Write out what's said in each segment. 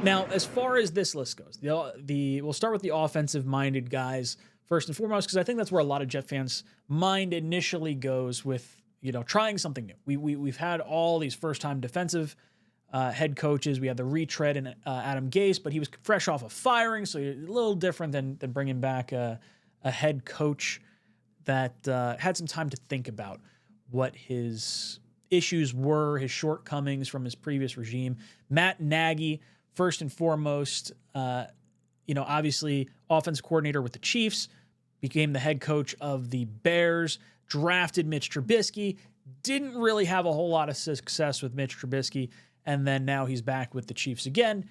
Now, as far as this list goes, we'll start with the offensive-minded guys first and foremost, because I think that's where a lot of Jet fans' mind initially goes with, trying something new. We've had all these first-time defensive head coaches. We had the retread in Adam Gase, but he was fresh off of firing, so a little different than bringing back a head coach that had some time to think about what his issues were, his shortcomings from his previous regime. Matt Nagy, first and foremost, obviously offensive coordinator with the Chiefs, became the head coach of the Bears, drafted Mitch Trubisky, didn't really have a whole lot of success with Mitch Trubisky, and then now he's back with the Chiefs again.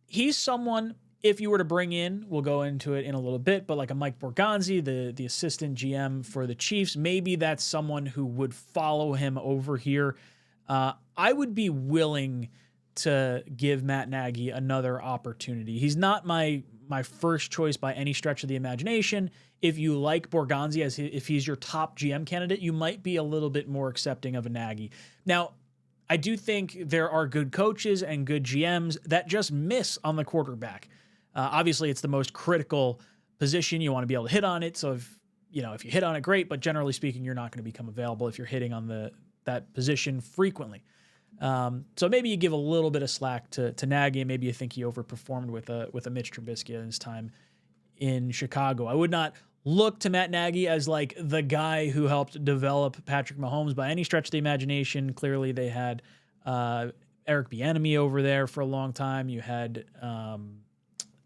He's someone, if you were to bring in, we'll go into it in a little bit, but like a Mike Borgonzi, the assistant GM for the Chiefs, maybe that's someone who would follow him over here. I would be willing to give Matt Nagy another opportunity. He's not my first choice by any stretch of the imagination. If you like Borgonzi if he's your top GM candidate, you might be a little bit more accepting of a Nagy. Now, I do think there are good coaches and good GMs that just miss on the quarterback. Obviously, it's the most critical position. You want to be able to hit on it. So if you hit on it, great. But generally speaking, you're not going to become available if you're hitting on that position frequently. So maybe you give a little bit of slack to Nagy, and maybe you think he overperformed with a Mitch Trubisky in his time in Chicago. I would not look to Matt Nagy as like the guy who helped develop Patrick Mahomes by any stretch of the imagination. Clearly, they had Eric Bieniemy over there for a long time. You had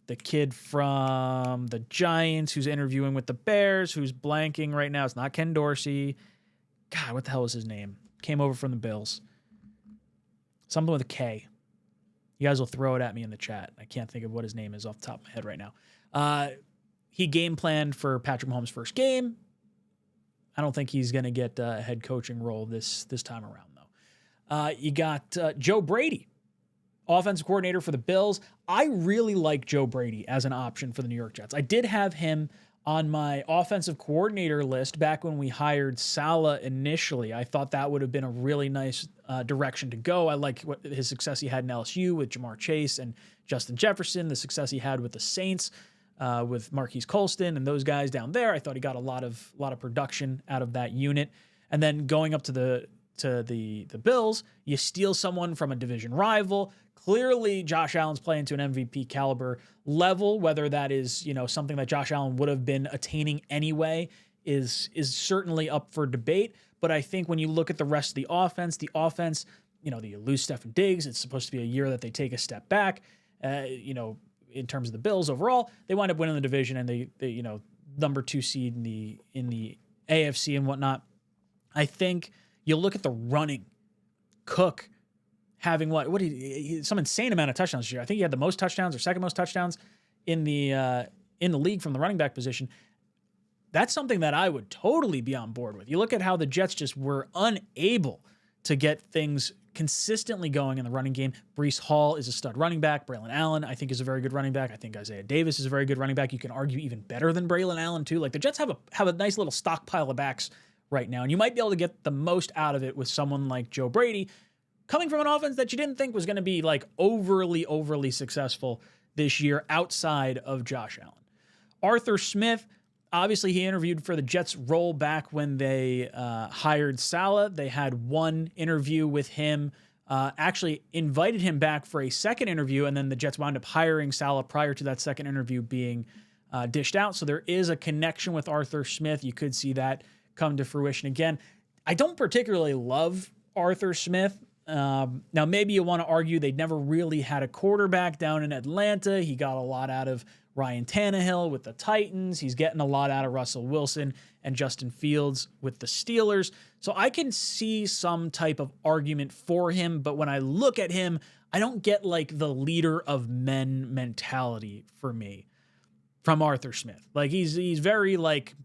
the kid from the Giants who's interviewing with the Bears, who's blanking right now. It's not Ken Dorsey. God, what the hell was his name? Came over from the Bills. Something with a K. You guys will throw it at me in the chat. I can't think of what his name is off the top of my head right now. He game planned for Patrick Mahomes' first game. I don't think he's going to get a head coaching role this time around, though. You got Joe Brady, offensive coordinator for the Bills. I really like Joe Brady as an option for the New York Jets. I did have him on my offensive coordinator list back when we hired Saleh initially. I thought that would have been a really nice direction to go. I like what his success he had in LSU with Jamar Chase and Justin Jefferson, the success he had with the Saints with Marquise Colston and those guys down there. I thought he got a lot of production out of that unit. And then going up to the Bills, you steal someone from a division rival. Clearly, Josh Allen's playing to an MVP caliber level. Whether that is, something that Josh Allen would have been attaining anyway is certainly up for debate. But I think when you look at the rest of the offense, you lose Stefon Diggs. It's supposed to be a year that they take a step back. In terms of the Bills overall, they wind up winning the division and they number 2 seed in the AFC and whatnot. I think you look at the running. Cook having some insane amount of touchdowns this year. I think he had the most touchdowns or second most touchdowns in the league from the running back position. That's something that I would totally be on board with. You look at how the Jets just were unable to get things consistently going in the running game. Breece Hall is a stud running back. Braylon Allen, I think, is a very good running back. I think Isaiah Davis is a very good running back. You can argue even better than Braylon Allen, too. Like, the Jets have a nice little stockpile of backs right now, and you might be able to get the most out of it with someone like Joe Brady, coming from an offense that you didn't think was going to be, like, overly successful this year outside of Josh Allen. Arthur Smith, obviously, he interviewed for the Jets role back when they hired Saleh. They had one interview with him, actually invited him back for a second interview, and then the Jets wound up hiring Saleh prior to that second interview being dished out. So there is a connection with Arthur Smith. You could see that come to fruition again. I don't particularly love Arthur Smith. Now, maybe you want to argue they never really had a quarterback down in Atlanta. He got a lot out of Ryan Tannehill with the Titans. He's getting a lot out of Russell Wilson and Justin Fields with the Steelers. So I can see some type of argument for him, but when I look at him, I don't get like the leader of men mentality for me from Arthur Smith. Like he's very like,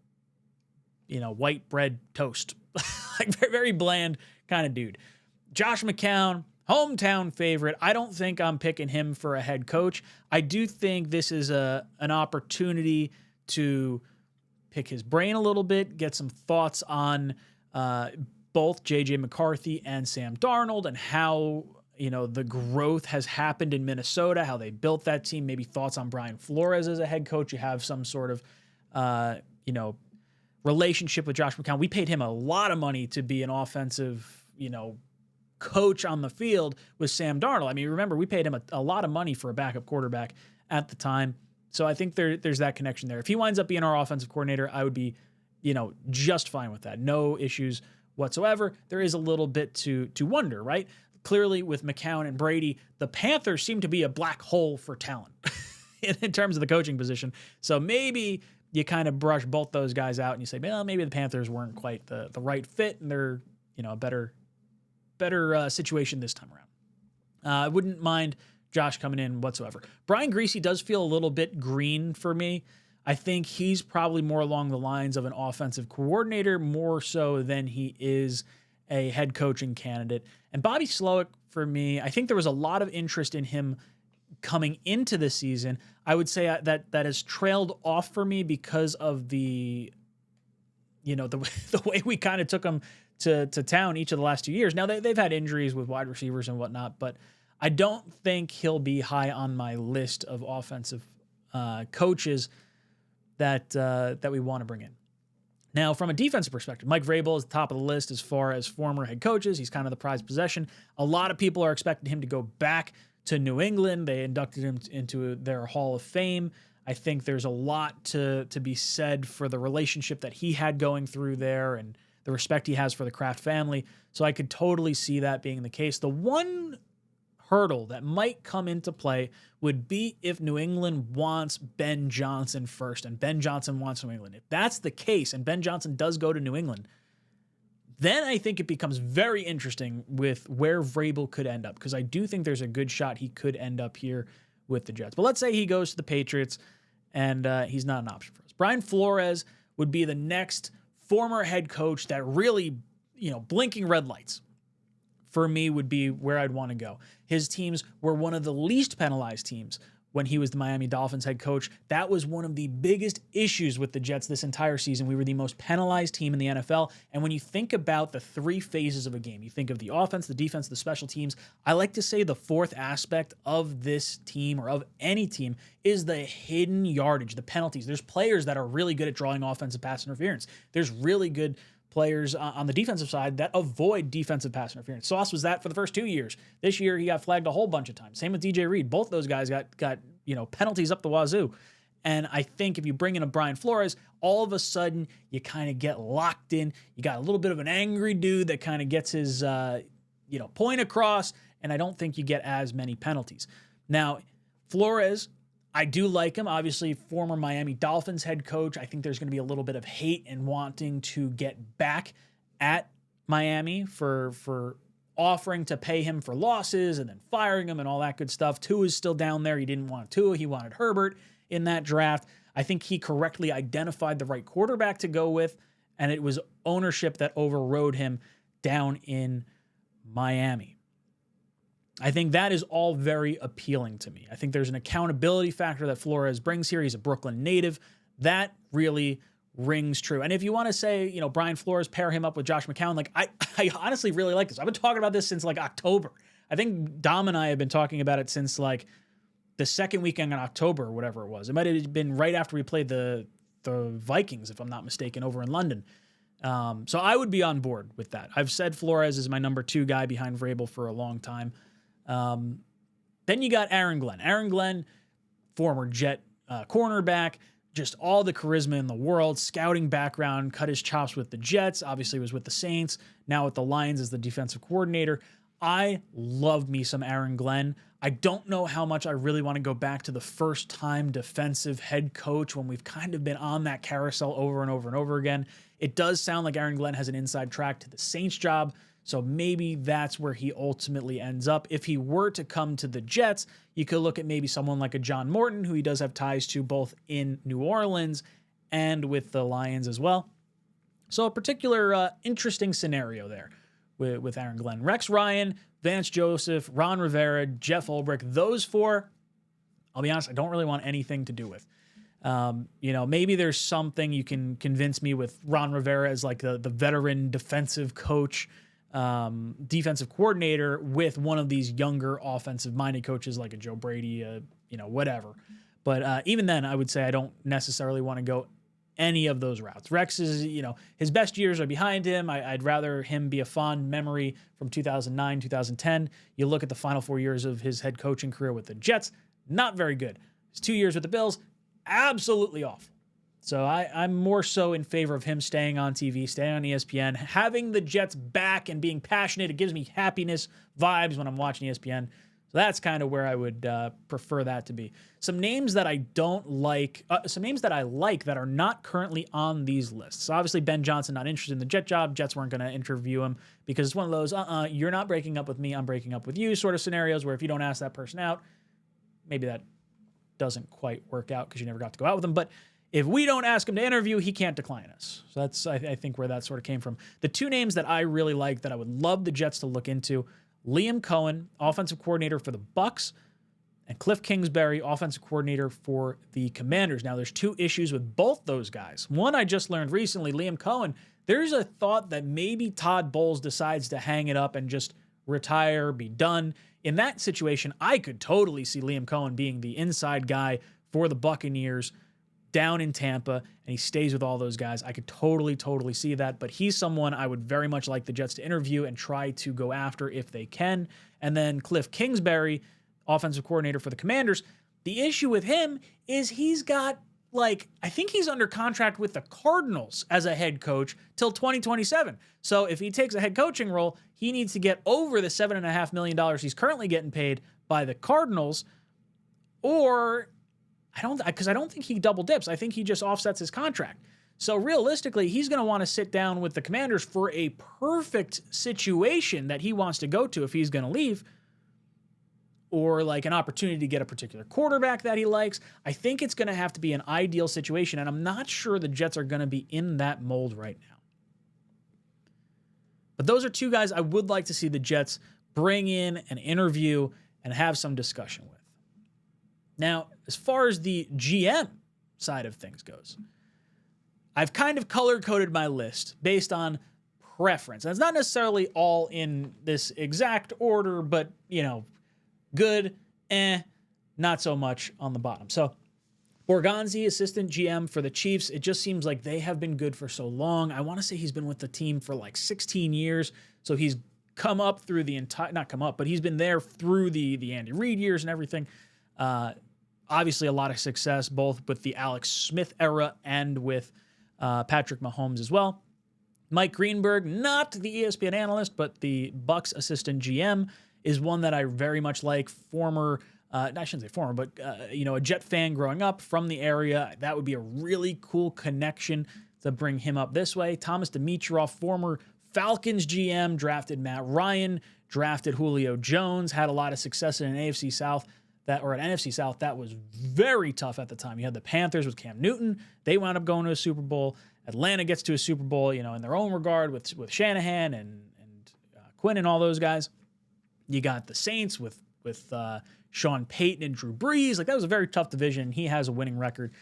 white bread toast, like very, very bland kind of dude. Josh McCown, hometown favorite. I don't think I'm picking him for a head coach. I do think this is an opportunity to pick his brain a little bit, get some thoughts on both J.J. McCarthy and Sam Darnold and how the growth has happened in Minnesota, how they built that team, maybe thoughts on Brian Flores as a head coach. You have some sort of, relationship with Josh McCown. We paid him a lot of money to be an offensive, coach on the field with Sam Darnold. I mean, remember, we paid him a lot of money for a backup quarterback at the time. So I think there's that connection there. If he winds up being our offensive coordinator, I would be, just fine with that. No issues whatsoever. There is a little bit to wonder, right? Clearly with McCown and Brady, the Panthers seem to be a black hole for talent in terms of the coaching position. So maybe you kind of brush both those guys out and you say, well, maybe the Panthers weren't quite the right fit and they're, a better situation this time around. I wouldn't mind Josh coming in whatsoever. Brian Griese does feel a little bit green for me. I think he's probably more along the lines of an offensive coordinator, more so than he is a head coaching candidate. And Bobby Slowick, for me, I think there was a lot of interest in him coming into the season. I would say that has trailed off for me because of the way we kind of took him to town each of the last 2 years. Now they've had injuries with wide receivers and whatnot, but I don't think he'll be high on my list of offensive coaches that we want to bring in. Now, from a defensive perspective, Mike Vrabel is the top of the list as far as former head coaches. He's kind of the prized possession. A lot of people are expecting him to go back to New England. They inducted him into their Hall of Fame. I think there's a lot to be said for the relationship that he had going through there and the respect he has for the Kraft family. So I could totally see that being the case. The one hurdle that might come into play would be if New England wants Ben Johnson first and Ben Johnson wants New England. If that's the case and Ben Johnson does go to New England, then I think it becomes very interesting with where Vrabel could end up, because I do think there's a good shot he could end up here with the Jets. But let's say he goes to the Patriots and he's not an option for us. Brian Flores would be the next former head coach that really, blinking red lights for me would be where I'd want to go. His teams were one of the least penalized teams when he was the Miami Dolphins head coach. That was one of the biggest issues with the Jets this entire season. We were the most penalized team in the NFL. And when you think about the three phases of a game, you think of the offense, the defense, the special teams. I like to say the fourth aspect of this team or of any team is the hidden yardage, the penalties. There's players that are really good at drawing offensive pass interference. There's really good players on the defensive side that avoid defensive pass interference. Sauce was that for the first 2 years. This year, he got flagged a whole bunch of times. Same with DJ Reed. Both those guys got penalties up the wazoo. And I think if you bring in a Brian Flores, all of a sudden, you kind of get locked in. You got a little bit of an angry dude that kind of gets his, point across, and I don't think you get as many penalties. Now, Flores, I do like him. Obviously, former Miami Dolphins head coach. I think there's going to be a little bit of hate and wanting to get back at Miami for offering to pay him for losses and then firing him and all that good stuff. Tua is still down there. He didn't want Tua. He wanted Herbert in that draft. I think he correctly identified the right quarterback to go with, and it was ownership that overrode him down in Miami. I think that is all very appealing to me. I think there's an accountability factor that Flores brings here. He's a Brooklyn native. That really rings true. And if you want to say, Brian Flores, pair him up with Josh McCown, I honestly really like this. I've been talking about this since October. I think Dom and I have been talking about it since the second weekend in October or whatever it was. It might have been right after we played the Vikings, if I'm not mistaken, over in London. So I would be on board with that. I've said Flores is my number 2 guy behind Vrabel for a long time. Then you got Aaron Glenn. Aaron Glenn, former Jet cornerback, just all the charisma in the world, scouting background, cut his chops with the Jets, obviously was with the Saints, now with the Lions as the defensive coordinator. I love me some Aaron Glenn. I don't know how much I really want to go back to the first-time defensive head coach when we've kind of been on that carousel over and over and over again. It does sound like Aaron Glenn has an inside track to the Saints job, so maybe that's where he ultimately ends up. If he were to come to the Jets, you could look at maybe someone like a John Morton, who he does have ties to both in New Orleans and with the Lions as well. So a particular interesting scenario there with Aaron Glenn. Rex Ryan, Vance Joseph, Ron Rivera, Jeff Ulbrich, those 4, I'll be honest, I don't really want anything to do with. Maybe there's something you can convince me with Ron Rivera as the veteran defensive coach defensive coordinator with one of these younger offensive-minded coaches like a Joe Brady, whatever. But even then, I would say I don't necessarily want to go any of those routes. Rex is, his best years are behind him. I'd rather him be a fond memory from 2009, 2010. You look at the final 4 years of his head coaching career with the Jets, not very good. His 2 years with the Bills, absolutely awful. So I'm more so in favor of him staying on TV, staying on ESPN, having the Jets back and being passionate. It gives me happiness vibes when I'm watching ESPN. So that's kind of where I would prefer that to be. Some names that I don't like, some names that I like that are not currently on these lists. So obviously Ben Johnson, not interested in the Jet job. Jets weren't going to interview him because it's one of those, you're not breaking up with me, I'm breaking up with you sort of scenarios where if you don't ask that person out, maybe that doesn't quite work out because you never got to go out with them. But if we don't ask him to interview, he can't decline us. So that's, I think, where that sort of came from. The two names that I really like that I would love the Jets to look into, Liam Cohen, offensive coordinator for the Bucs, and Cliff Kingsbury, offensive coordinator for the Commanders. Now, there's two issues with both those guys. One, I just learned recently, Liam Cohen, there's a thought that maybe Todd Bowles decides to hang it up and just retire, be done. In that situation, I could totally see Liam Cohen being the inside guy for the Buccaneers down in Tampa, and he stays with all those guys. I could totally see that, but he's someone I would very much like the Jets to interview and try to go after if they can. And then Cliff Kingsbury, offensive coordinator for the Commanders. The issue with him is he's got, I think he's under contract with the Cardinals as a head coach till 2027. So if he takes a head coaching role, he needs to get over the $7.5 million he's currently getting paid by the Cardinals, or I don't think he double dips. I think he just offsets his contract. So realistically, he's going to want to sit down with the Commanders for a perfect situation that he wants to go to if he's going to leave, or an opportunity to get a particular quarterback that he likes. I think it's going to have to be an ideal situation, and I'm not sure the Jets are going to be in that mold right now. But those are two guys I would like to see the Jets bring in an interview and have some discussion with. Now, as far as the GM side of things goes, I've kind of color-coded my list based on preference. And it's not necessarily all in this exact order, but, good, not so much on the bottom. So, Borgonzi, assistant GM for the Chiefs, it just seems like they have been good for so long. I want to say he's been with the team for 16 years, so he's come up through the entire, not come up, but he's been there through the Andy Reid years and everything. Obviously, a lot of success, both with the Alex Smith era and with Patrick Mahomes as well. Mike Greenberg, not the ESPN analyst, but the Bucs assistant GM, is one that I very much like. Former, I shouldn't say former, but a Jet fan growing up from the area. That would be a really cool connection to bring him up this way. Thomas Dimitroff, former Falcons GM, drafted Matt Ryan, drafted Julio Jones, had a lot of success in an AFC South. An NFC South that was very tough at the time. You had the Panthers with Cam Newton. They wound up going to a Super Bowl. Atlanta gets to a Super Bowl, in their own regard with Shanahan and Quinn and all those guys. You got the Saints with Sean Payton and Drew Brees. That was a very tough division. He has a winning record.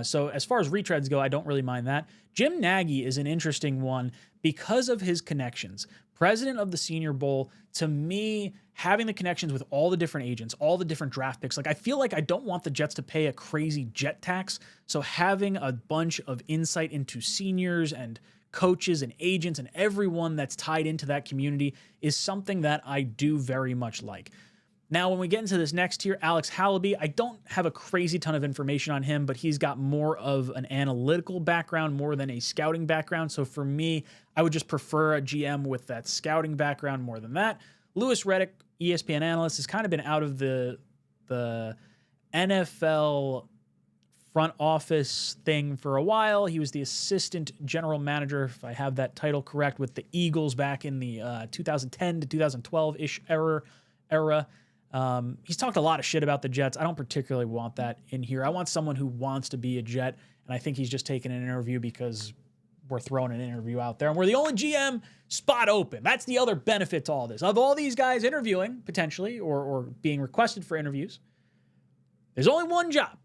So as far as retreads go, I don't really mind that. Jim Nagy is an interesting one because of his connections. President of the Senior Bowl, to me, having the connections with all the different agents, all the different draft picks, I feel like I don't want the Jets to pay a crazy jet tax. So having a bunch of insight into seniors and coaches and agents and everyone that's tied into that community is something that I do very much like. Now, when we get into this next tier, Alex Halaby, I don't have a crazy ton of information on him, but he's got more of an analytical background more than a scouting background. So for me, I would just prefer a GM with that scouting background more than that. Louis Riddick, ESPN analyst, has kind of been out of the NFL front office thing for a while. He was the assistant general manager, if I have that title correct, with the Eagles back in the 2010 to 2012-ish era. He's talked a lot of shit about the Jets. I don't particularly want that in here. I want someone who wants to be a Jet, and I think he's just taking an interview because we're throwing an interview out there, and we're the only GM spot open. That's the other benefit to all this. Of all these guys interviewing, potentially, or being requested for interviews, there's only one job.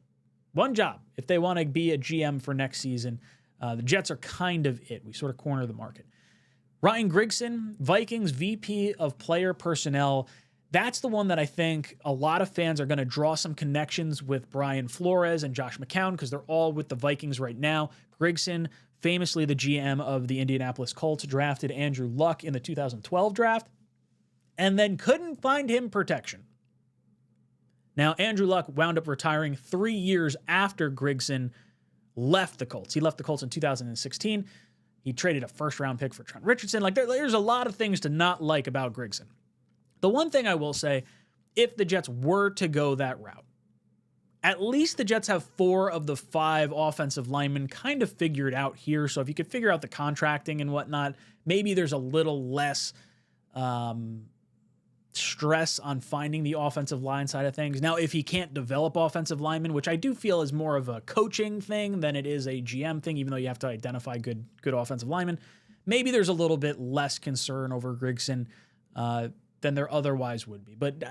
One job. If they want to be a GM for next season, the Jets are kind of it. We sort of corner the market. Ryan Grigson, Vikings VP of Player Personnel. That's the one that I think a lot of fans are going to draw some connections with Brian Flores and Josh McCown because they're all with the Vikings right now. Grigson, famously the GM of the Indianapolis Colts, drafted Andrew Luck in the 2012 draft and then couldn't find him protection. Now, Andrew Luck wound up retiring 3 years after Grigson left the Colts. He left the Colts in 2016. He traded a first-round pick for Trent Richardson. Like, there's a lot of things to not like about Grigson. The one thing I will say, if the Jets were to go that route, at least the Jets have 4 of the 5 offensive linemen kind of figured out here. So if you could figure out the contracting and whatnot, maybe there's a little less stress on finding the offensive line side of things. Now, if he can't develop offensive linemen, which I do feel is more of a coaching thing than it is a GM thing, even though you have to identify good offensive linemen, maybe there's a little bit less concern over Grigson than there otherwise would be. But,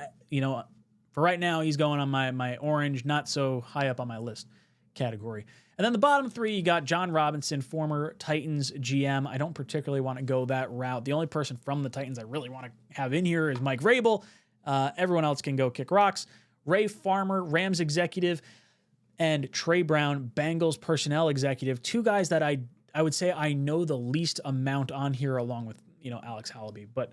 for right now, he's going on my orange, not so high up on my list category. And then the bottom 3, you got John Robinson, former Titans GM. I don't particularly want to go that route. The only person from the Titans I really want to have in here is Mike Vrabel. Everyone else can go kick rocks. Ray Farmer, Rams executive, and Trey Brown, Bengals personnel executive. 2 guys that I would say I know the least amount on here, along with Alex Hallaby. But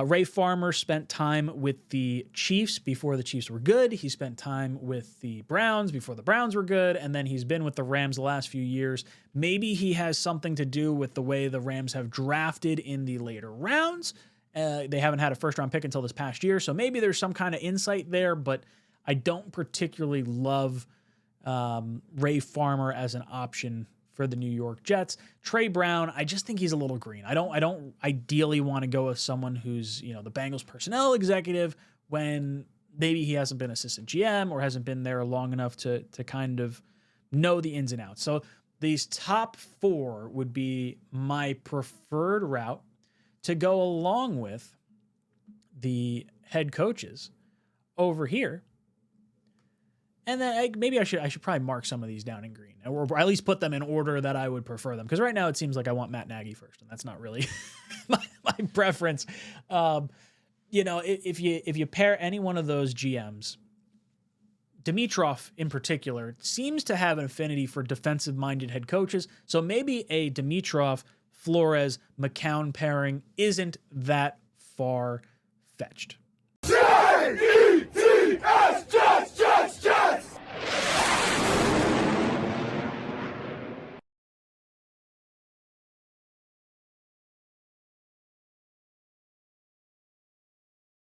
Ray Farmer spent time with the Chiefs before the Chiefs were good. He spent time with the Browns before the Browns were good. And then he's been with the Rams the last few years. Maybe he has something to do with the way the Rams have drafted in the later rounds. They haven't had a first-round pick until this past year. So maybe there's some kind of insight there. But I don't particularly love Ray Farmer as an option for the New York Jets. Trey Brown, I just think he's a little green. I don't ideally want to go with someone who's, the Bengals personnel executive when maybe he hasn't been assistant GM or hasn't been there long enough to kind of know the ins and outs. So these top 4 would be my preferred route to go along with the head coaches over here. And then maybe I should probably mark some of these down in green, or at least put them in order that I would prefer them. Because right now it seems like I want Matt Nagy first, and that's not really my preference. If you pair any one of those GMs, Dimitroff in particular seems to have an affinity for defensive-minded head coaches. So maybe a Dimitroff, Flores, McCown pairing isn't that far-fetched. J-E-T-S-J!